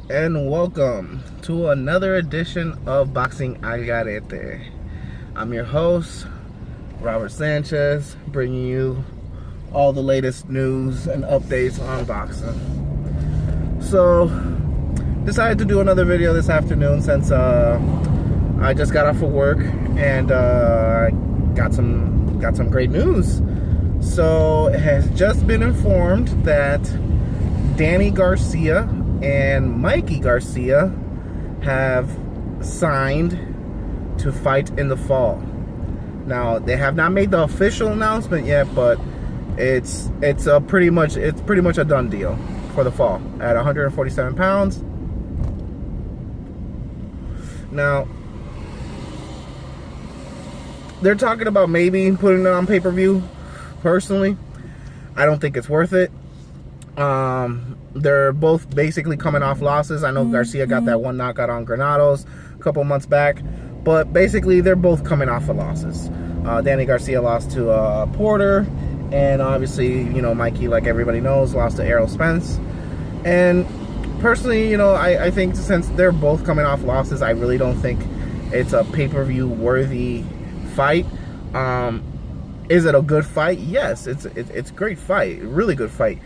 and welcome to another edition of Boxing Algarete. I'm your host, Robert Sanchez, bringing you all the latest news and updates on boxing. So, decided to do another video this afternoon since I just got off of work and got some great news. So, it has just been informed that Danny Garcia and Mikey Garcia have signed to fight in the fall. Now, they have not made the official announcement yet, but it's pretty much a done deal for the fall at 147 pounds. Now, they're talking about maybe putting it on pay-per-view. Personally, I don't think it's worth it. They're both basically coming off losses. I know Garcia got that one knockout on Granados a couple months back, but basically they're both coming off of losses. Danny Garcia lost to Porter, and obviously, you know, Mikey, like everybody knows, lost to Errol Spence. And personally, you know, I think since they're both coming off losses, I really don't think it's a pay-per-view worthy fight. Is it a good fight? Yes, it's a great fight, really good fight.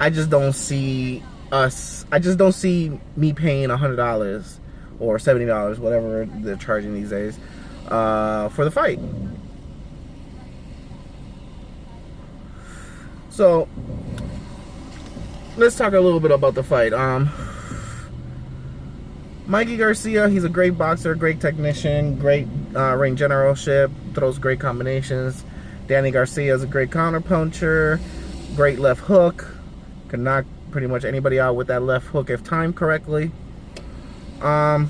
I just don't see me paying $100 or $70, whatever they're charging these days, for the fight. So, let's talk a little bit about the fight. Mikey Garcia, he's a great boxer, great technician, great ring generalship, throws great combinations. Danny Garcia is a great counterpuncher, great left hook. Can knock pretty much anybody out with that left hook if timed correctly. I'm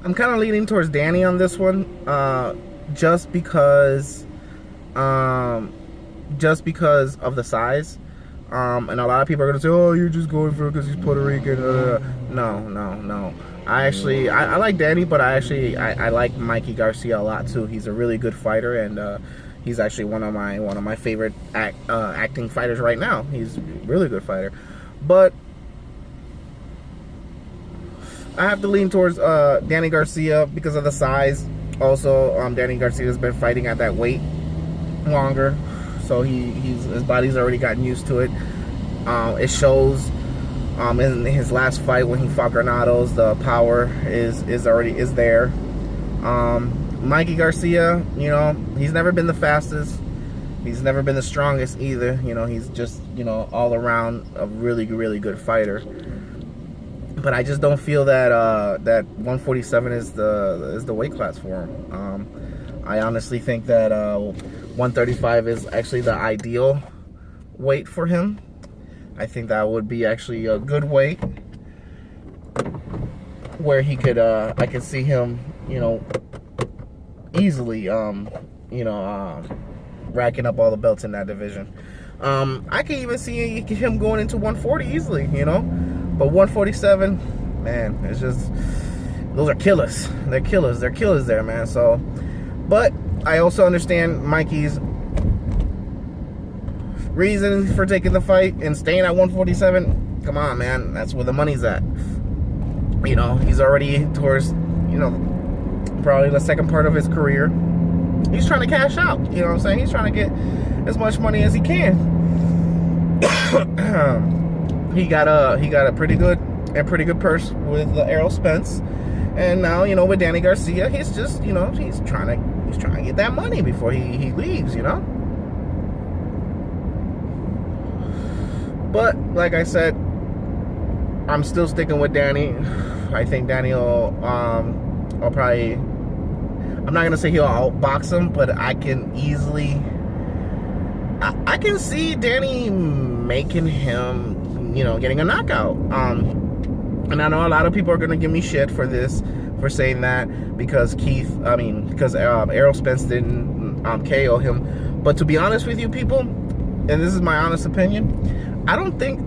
kind of leaning towards Danny on this one, just because of the size. And a lot of people are gonna say, "Oh, you're just going for it because he's Puerto Rican." No. I like Danny, but I like Mikey Garcia a lot too. He's a really good fighter, and he's actually one of my favorite acting fighters right now. He's a really good fighter, but I have to lean towards Danny Garcia because of the size. Also, Danny Garcia has been fighting at that weight longer, so his body's already gotten used to it. It shows in his last fight when he fought Granados. The power is there. Mikey Garcia, you know, he's never been the fastest. He's never been the strongest either. You know, he's just, you know, all around a really, really good fighter. But I just don't feel that that 147 is the weight class for him. I honestly think that 135 is actually the ideal weight for him. I think that would be actually a good weight where he could, I could see him, you know, easily, racking up all the belts in that division. I can even see him going into 140 easily, you know. But 147, man, it's just, those are killers. They're killers. They're killers there, man. So, but I also understand Mikey's reason for taking the fight and staying at 147. Come on, man. That's where the money's at. You know, he's already towards, you know, probably the second part of his career. He's trying to cash out. You know what I'm saying? He's trying to get as much money as he can. He got a pretty good purse with Errol Spence, and now, you know, with Danny Garcia, he's just, you know, he's trying to get that money before he leaves, you know. But like I said, I'm still sticking with Danny. I think Danny will probably, I'm not gonna say he'll outbox him, but I can easily, I can see Danny making him, you know, getting a knockout. And I know a lot of people are gonna give me shit for this, for saying that, because Errol Spence didn't KO him. But to be honest with you, people, and this is my honest opinion, I don't think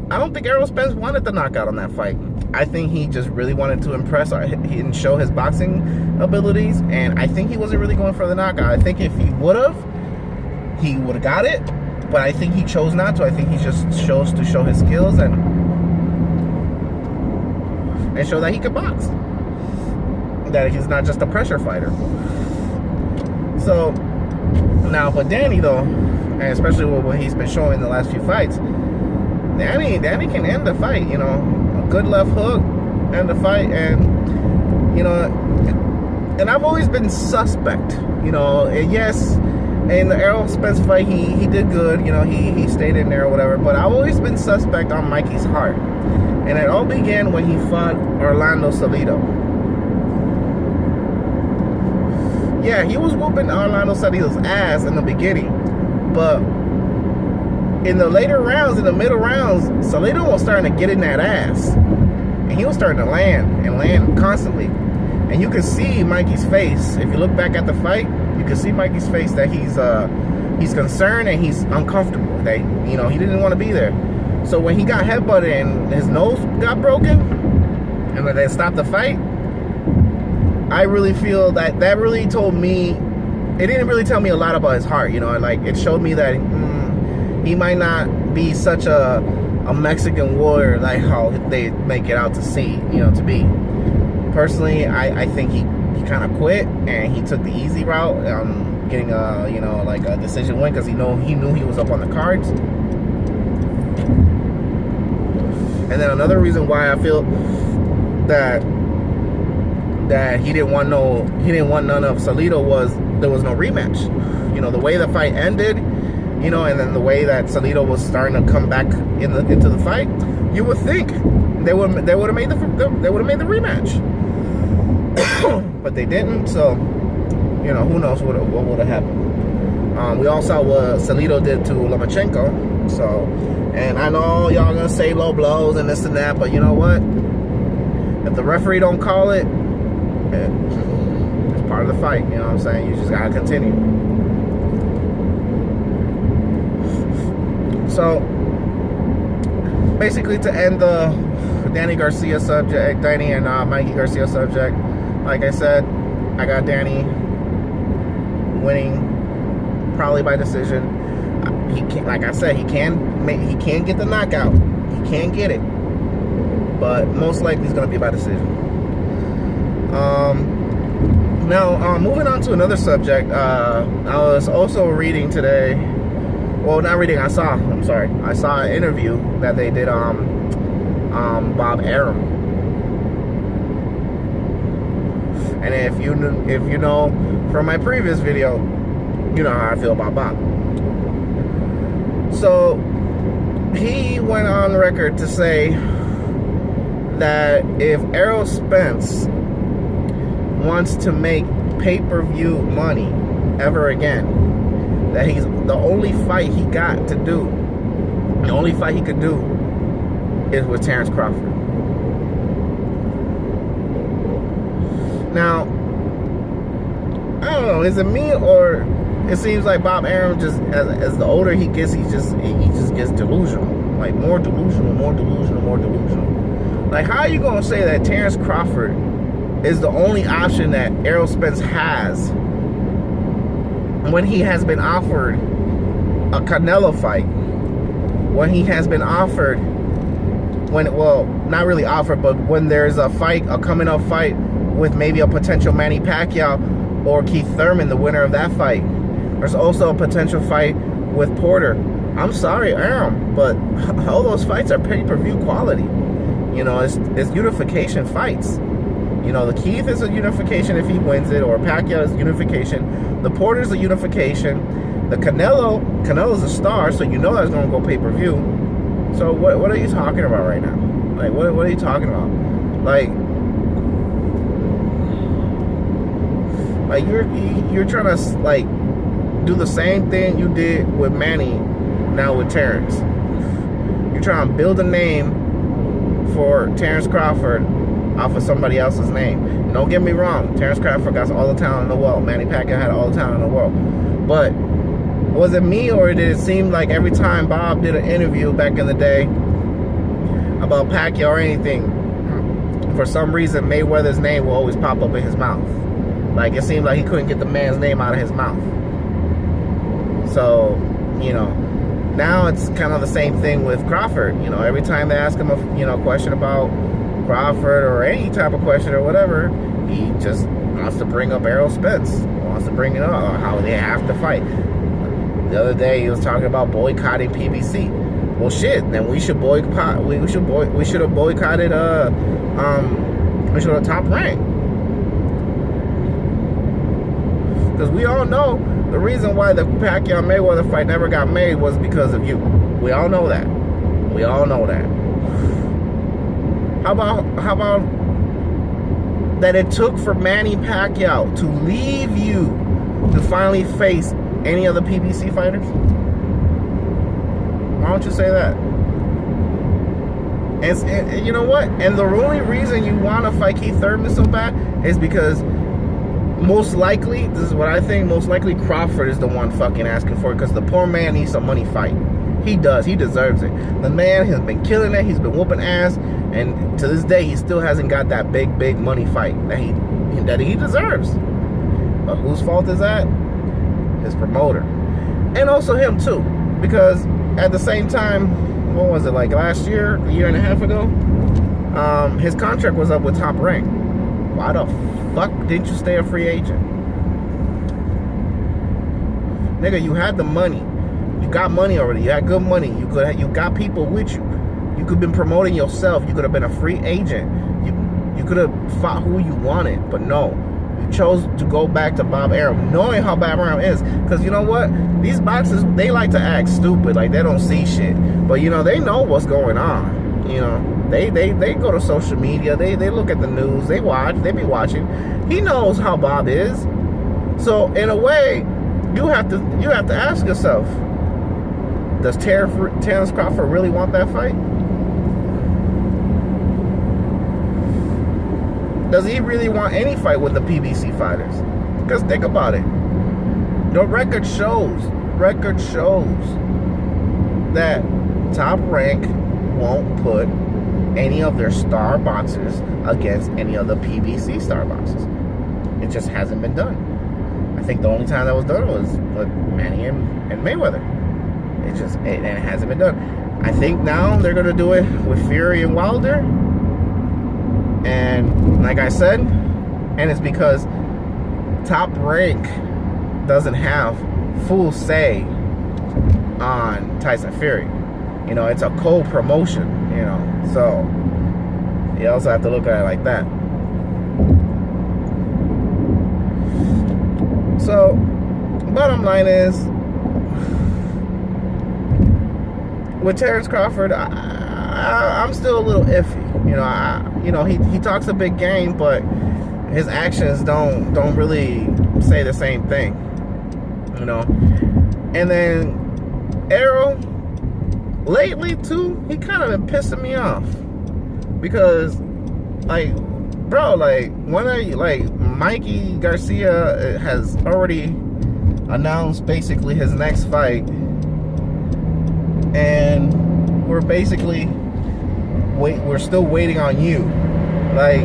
Errol Spence wanted the knockout on that fight. I think he just really wanted to impress and show his boxing abilities, and I think he wasn't really going for the knockout. I think if he would have got it, but I think he chose not to. I think he just chose to show his skills, and and show that he could box. That he's not just a pressure fighter. So now, but Danny though, and especially with what he's been showing in the last few fights, Danny can end the fight. You know, a good left hook, end the fight, and you know, and I've always been suspect. You know, and yes, in the Errol Spence fight, he did good. You know, he stayed in there or whatever. But I've always been suspect on Mikey's heart, and it all began when he fought Orlando Salido. Yeah, he was whooping Orlando Salido's ass in the beginning, but in the later rounds, in the middle rounds, Salido was starting to get in that ass, and he was starting to land constantly. And you could see Mikey's face. If you look back at the fight, you can see Mikey's face that he's concerned and he's uncomfortable. That, you know, he didn't want to be there. So when he got headbutted and his nose got broken, and when they stopped the fight, I really feel that really told me, it didn't really tell me a lot about his heart, you know, like it showed me that he might not be such a Mexican warrior like how they make it out to see, you know, to be. Personally, I think he kind of quit and he took the easy route, getting a, you know, like a decision win because he knew he was up on the cards. And then another reason why I feel that he didn't want none of Salido was there was no rematch. You know, the way the fight ended, you know, and then the way that Salido was starting to come back into the fight, you would think they would have made the rematch. But they didn't, so you know, who knows what would have happened. We all saw what Salido did to Lomachenko, so, and I know y'all gonna say low blows and this and that, but you know what, if the referee don't call it, it's part of the fight, you know what I'm saying? You just gotta continue. So basically, to end the Danny Garcia subject, Danny and Mikey Garcia subject, like I said, I got Danny winning probably by decision. He can, like I said, he can get the knockout. He can get it, but most likely it's gonna be by decision. Now, moving on to another subject. I was also reading today. Well, not reading. I saw an interview that they did Bob Arum. And if you know from my previous video, you know how I feel about Bob. So he went on record to say that if Errol Spence wants to make pay-per-view money ever again, that he's the only fight he got to do, the only fight he could do is with Terrence Crawford. Now, I don't know, is it me or it seems like Bob Arum just as the older he gets, he just gets delusional, like more delusional. Like, how are you gonna say that Terrence Crawford is the only option that Errol Spence has when he has been offered a Canelo fight, when he has been offered, well, not really offered, but when there's a fight, a coming up fight with maybe a potential Manny Pacquiao or Keith Thurman, the winner of that fight. There's also a potential fight with Porter. I'm sorry, Arum, but all those fights are pay-per-view quality. You know, it's unification fights. You know, the Keith is a unification if he wins it, or Pacquiao is unification. The Porter's a unification. The Canelo's a star, so you know that's going to go pay-per-view. So what are you talking about right now? Like, what are you talking about? Like you're trying to like do the same thing you did with Manny now with Terrence. You're trying to build a name for Terrence Crawford off of somebody else's name. Don't get me wrong, Terrence Crawford got all the talent in the world. Manny Pacquiao had all the talent in the world. But was it me, or did it seem like every time Bob did an interview back in the day about Pacquiao or anything, for some reason Mayweather's name will always pop up in his mouth? Like, it seemed like he couldn't get the man's name out of his mouth. So, you know, now it's kind of the same thing with Crawford. You know, every time they ask him a question about Crawford or any type of question or whatever, he just wants to bring up Errol Spence, wants to bring it up how they have to fight. The other day he was talking about boycotting PBC. Well, shit, then we should boycott. We should have boycotted. We should have Top Rank, because we all know the reason why the Pacquiao Mayweather fight never got made was because of you. We all know that. We all know that. How about that it took for Manny Pacquiao to leave you to finally face any of the PBC fighters? Why don't you say that? And you know what? And the only reason you want to fight Keith Thurman so bad is because most likely, this is what I think, most likely Crawford is the one fucking asking for it, because the poor man needs some money fight. He does. He deserves it. The man has been killing it. He's been whooping ass. And to this day, he still hasn't got that big money fight that he deserves. But whose fault is that? His promoter. And also him too. Because at the same time, what was it, like last year, a year and a half ago? His contract was up with Top Rank. Why the fuck didn't you stay a free agent? Nigga, you had the money. You got money already. You had good money. You got people with you. You could have been promoting yourself. You could have been a free agent. You could have fought who you wanted. But no. You chose to go back to Bob Arum, knowing how Bob Arum is. Because you know what? These boxers, they like to act stupid. Like they don't see shit. But you know, they know what's going on. You know, they go to social media. They look at the news. They watch. They be watching. He knows how Bob is. So in a way, you have to ask yourself, does Terrence Crawford really want that fight? Does he really want any fight with the PBC fighters? Because think about it. The record shows that Top Rank won't put any of their star boxers against any of the PBC star boxers. It just hasn't been done. I think the only time that was done was with Manny and Mayweather. It hasn't been done. I think now they're going to do it with Fury and Wilder. And like I said, and it's because Top Rank doesn't have full say on Tyson Fury. You know, it's a co-promotion, you know. So you also have to look at it like that. So bottom line is, with Terrence Crawford, I'm still a little iffy. You know, he talks a big game, but his actions don't really say the same thing. You know, and then Errol, lately too, he kind of been pissing me off because, like, bro, like Mikey Garcia has already announced basically his next fight, and we're basically we're still waiting on you. Like,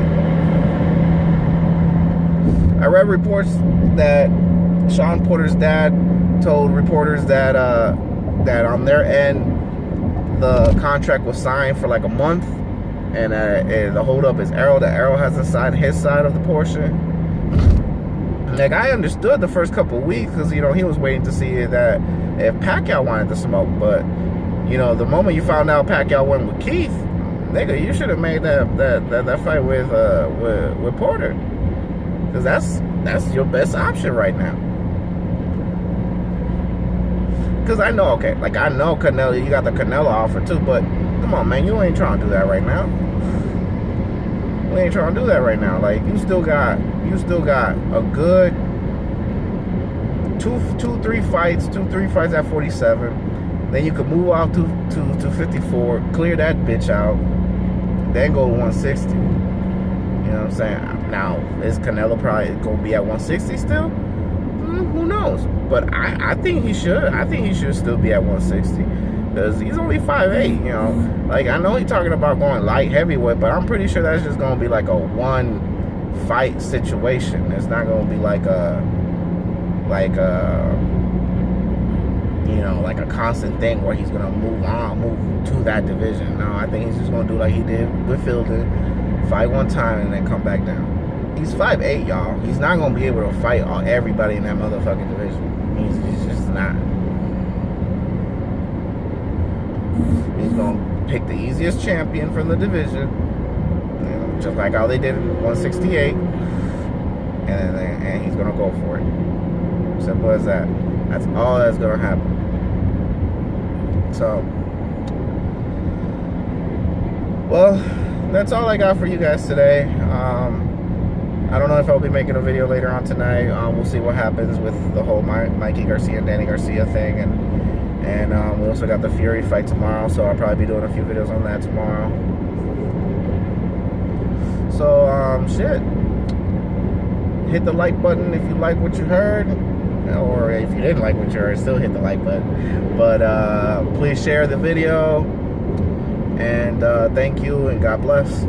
I read reports that Sean Porter's dad told reporters that that on their end the contract was signed for like a month, and the holdup is Errol. That Errol hasn't signed his side of the portion. Like, I understood the first couple of weeks because, you know, he was waiting to see that if Pacquiao wanted to smoke. But, you know, the moment you found out Pacquiao went with Keith, nigga, you should have made that fight with Porter, because that's your best option right now. Because I know, okay, like I know Canelo, you got the Canelo offer too, but come on, man, you ain't trying to do that right now. We ain't trying to do that right now. Like, you still got a good two, three fights at 47. Then you could move out to 54, clear that bitch out, then go to 160. You know what I'm saying? Now, is Canelo probably gonna be at 160 still? Who knows? But I think he should. I think he should still be at 160. Because he's only 5'8", you know. Like, I know he's talking about going light heavyweight, but I'm pretty sure that's just going to be like a one-fight situation. It's not going to be like a, you know, like a constant thing where he's going to move to that division. No, I think he's just going to do like he did with Fielding. fight one time, and then come back down. He's 5'8", y'all. He's not going to be able to fight everybody in that motherfucking division. He's just not. He's going to pick the easiest champion from the division, just like how they did in 168, and he's going to go for it. Simple as that. That's all that's going to happen. So, well, that's all I got for you guys today. I don't know if I'll be making a video later on tonight. We'll see what happens with the whole Mikey Garcia and Danny Garcia thing, and we also got the Fury fight tomorrow, so I'll probably be doing a few videos on that tomorrow. So shit, hit the like button if you like what you heard, or if you didn't like what you heard, still hit the like button. But please share the video, and thank you, and God bless.